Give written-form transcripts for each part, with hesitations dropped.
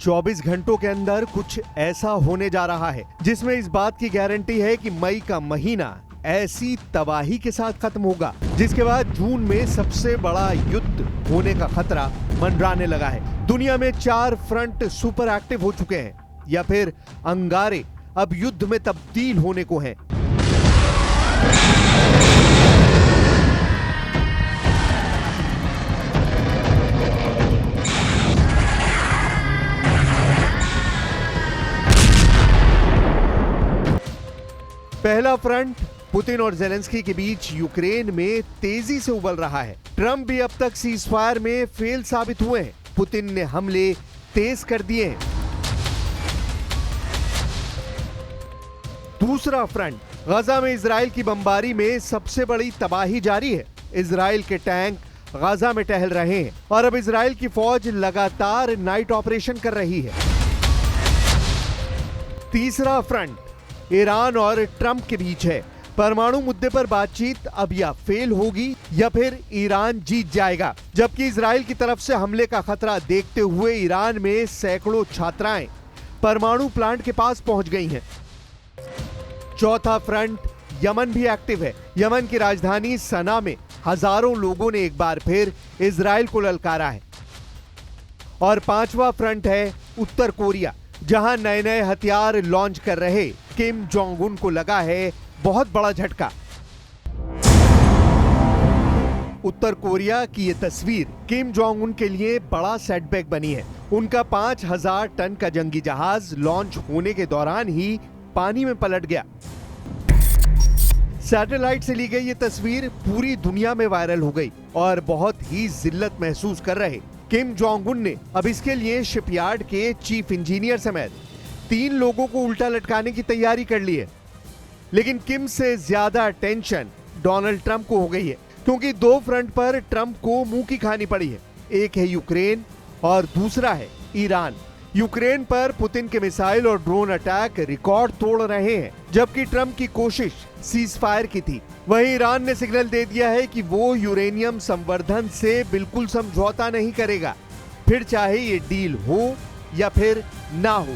चौबीस घंटों के अंदर कुछ ऐसा होने जा रहा है जिसमें इस बात की गारंटी है कि मई का महीना ऐसी तबाही के साथ खत्म होगा जिसके बाद जून में सबसे बड़ा युद्ध होने का खतरा मंडराने लगा है। दुनिया में 4 फ्रंट सुपर एक्टिव हो चुके हैं या फिर अंगारे अब युद्ध में तब्दील होने को हैं। पहला फ्रंट पुतिन और जेलेंस्की के बीच यूक्रेन में तेजी से उबल रहा है। ट्रंप भी अब तक सीजफायर में फेल साबित हुए हैं। पुतिन ने हमले तेज कर दिए हैं। दूसरा फ्रंट गजा में इजराइल की बमबारी में सबसे बड़ी तबाही जारी है। इजराइल के टैंक गजा में टहल रहे हैं और अब इजराइल की फौज लगातार नाइट ऑपरेशन कर रही है। तीसरा फ्रंट ईरान और ट्रंप के बीच है। परमाणु मुद्दे पर बातचीत अब या फेल होगी या फिर ईरान जीत जाएगा। जबकि इजराइल की तरफ से हमले का खतरा देखते हुए ईरान में सैकड़ों छात्राएं परमाणु प्लांट के पास पहुंच गई हैं। चौथा फ्रंट यमन भी एक्टिव है। यमन की राजधानी सना में हजारों लोगों ने एक बार फिर इजराइल को ललकारा है। और पांचवा फ्रंट है उत्तर कोरिया, जहां नए नए हथियार लॉन्च कर रहे किम जोंग उन को लगा है बहुत बड़ा झटका। उत्तर कोरिया की यह तस्वीर किम जोंग उन के लिए बड़ा सेटबैक बनी है। उनका 5000 टन का जंगी जहाज लॉन्च होने के दौरान ही पानी में पलट गया। सैटेलाइट से ली गई यह तस्वीर पूरी दुनिया में वायरल हो गई और बहुत ही जिल्लत महसूस कर रहे किम जोंग उन ने अब इसके लिए शिपयार्ड के चीफ इंजीनियर समेत 3 लोगों को उल्टा लटकाने की तैयारी कर ली है। लेकिन किम से ज्यादा टेंशन डोनाल्ड ट्रंप को हो गई है, क्योंकि 2 फ्रंट पर ट्रंप को मुंह की खानी पड़ी है। एक है यूक्रेन और दूसरा है ईरान। यूक्रेन पर पुतिन के मिसाइल और ड्रोन अटैक रिकॉर्ड तोड़ रहे हैं, जबकि ट्रंप की कोशिश सीजफायर की थी। वहीं ईरान ने सिग्नल दे दिया है कि वो यूरेनियम संवर्धन से बिल्कुल समझौता नहीं करेगा, फिर चाहे ये डील हो या फिर ना हो।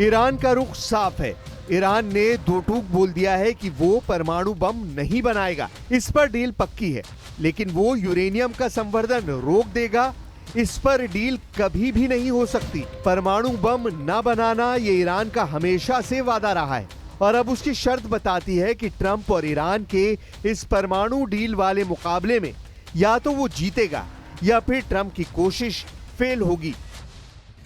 ईरान का रुख साफ है। ईरान ने दो टूक बोल दिया है कि वो परमाणु बम नहीं बनाएगा। इस पर डील पक्की है, लेकिन वो यूरेनियम का संवर्धन रोक देगा, इस पर डील कभी भी नहीं हो सकती। परमाणु बम न बनाना ये ईरान का हमेशा से वादा रहा है और अब उसकी शर्त बताती है कि ट्रंप और ईरान के इस परमाणु डील वाले मुकाबले में या तो वो जीतेगा या फिर ट्रंप की कोशिश फेल होगी।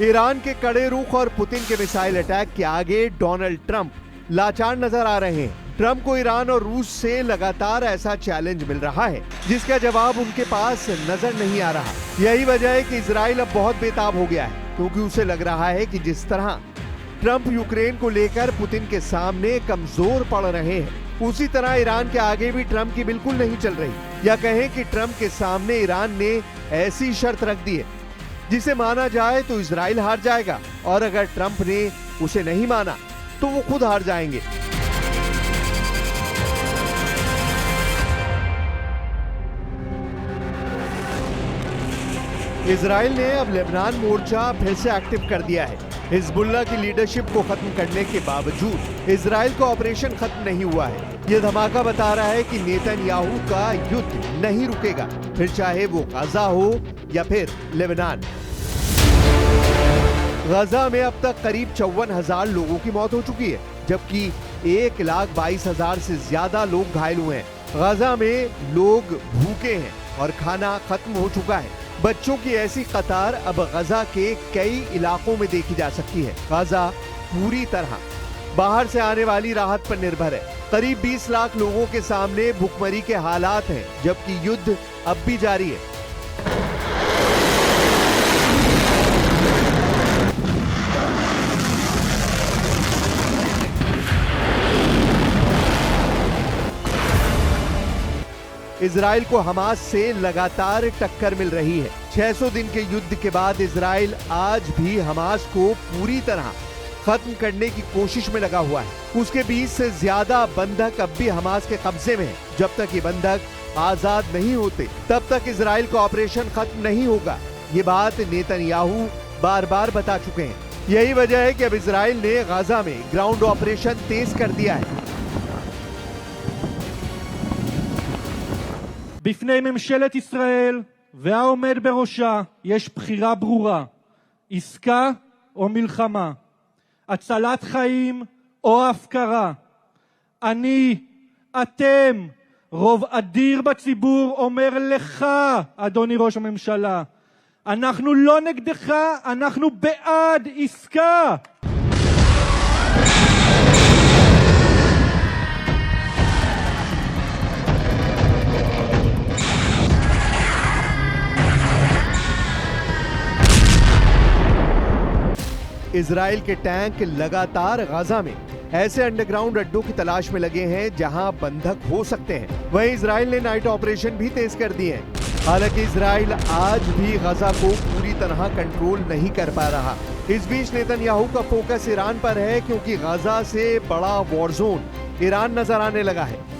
ईरान के कड़े रुख और पुतिन के मिसाइल अटैक के आगे डोनाल्ड ट्रंप लाचार नजर आ रहे हैं। ट्रंप को ईरान और रूस से लगातार ऐसा चैलेंज मिल रहा है जिसका जवाब उनके पास नजर नहीं आ रहा। यही वजह है कि इजराइल अब बहुत बेताब हो गया है, क्योंकि उसे लग रहा है कि जिस तरह ट्रंप यूक्रेन को लेकर पुतिन के सामने कमजोर पड़ रहे हैं, उसी तरह ईरान के आगे भी ट्रंप की बिल्कुल नहीं चल रही, या कहें कि ट्रंप के सामने ईरान ने ऐसी शर्त रख दी है जिसे माना जाए तो इजराइल हार जाएगा, और अगर ट्रंप ने उसे नहीं माना तो वो खुद हार जाएंगे। इजराइल ने अब लेबनान मोर्चा फिर से एक्टिव कर दिया है। हिजबुल्लाह की लीडरशिप को खत्म करने के बावजूद इजराइल का ऑपरेशन खत्म नहीं हुआ है। यह धमाका बता रहा है कि नेतन्याहू का युद्ध नहीं रुकेगा, फिर चाहे वो गाजा हो या फिर लेबनान। गाजा में अब तक करीब 54,000 लोगों की मौत हो चुकी है, जबकि 1,22,000 से ज्यादा लोग घायल हुए हैं। गाजा में लोग भूखे हैं और खाना खत्म हो चुका है। बच्चों की ऐसी कतार अब गाजा के कई इलाकों में देखी जा सकती है। गाजा पूरी तरह बाहर से आने वाली राहत पर निर्भर है। करीब 20 लाख लोगों के सामने भुखमरी के हालात हैं, जबकि युद्ध अब भी जारी है। इजराइल को हमास से लगातार टक्कर मिल रही है। 600 दिन के युद्ध के बाद इजराइल आज भी हमास को पूरी तरह खत्म करने की कोशिश में लगा हुआ है। उसके 20 से ज्यादा बंधक अब भी हमास के कब्जे में हैं। जब तक ये बंधक आजाद नहीं होते तब तक इजराइल का ऑपरेशन खत्म नहीं होगा। ये बात नेतन्याहू बार बार बता चुके हैं। यही वजह है कि अब इजराइल ने गाजा में ग्राउंड ऑपरेशन तेज कर दिया है। בפני ממשלת ישראל והעומד בראשה יש בחירה ברורה, עסקה או מלחמה, הצלת חיים או הפקרה. אני, אתם, רוב אדיר בציבור אומר לך, אדוני ראש הממשלה, אנחנו לא נגדך, אנחנו בעד עסקה. इजराइल के टैंक लगातार गाजा में ऐसे अंडरग्राउंड अड्डों की तलाश में लगे हैं जहां बंधक हो सकते हैं। वहीं इजराइल ने नाइट ऑपरेशन भी तेज कर दिए हैं। हालांकि इजराइल आज भी गाजा को पूरी तरह कंट्रोल नहीं कर पा रहा। इस बीच नेतन्याहू का फोकस ईरान पर है, क्योंकि गाजा से बड़ा वॉर जोन ईरान नजर आने लगा है।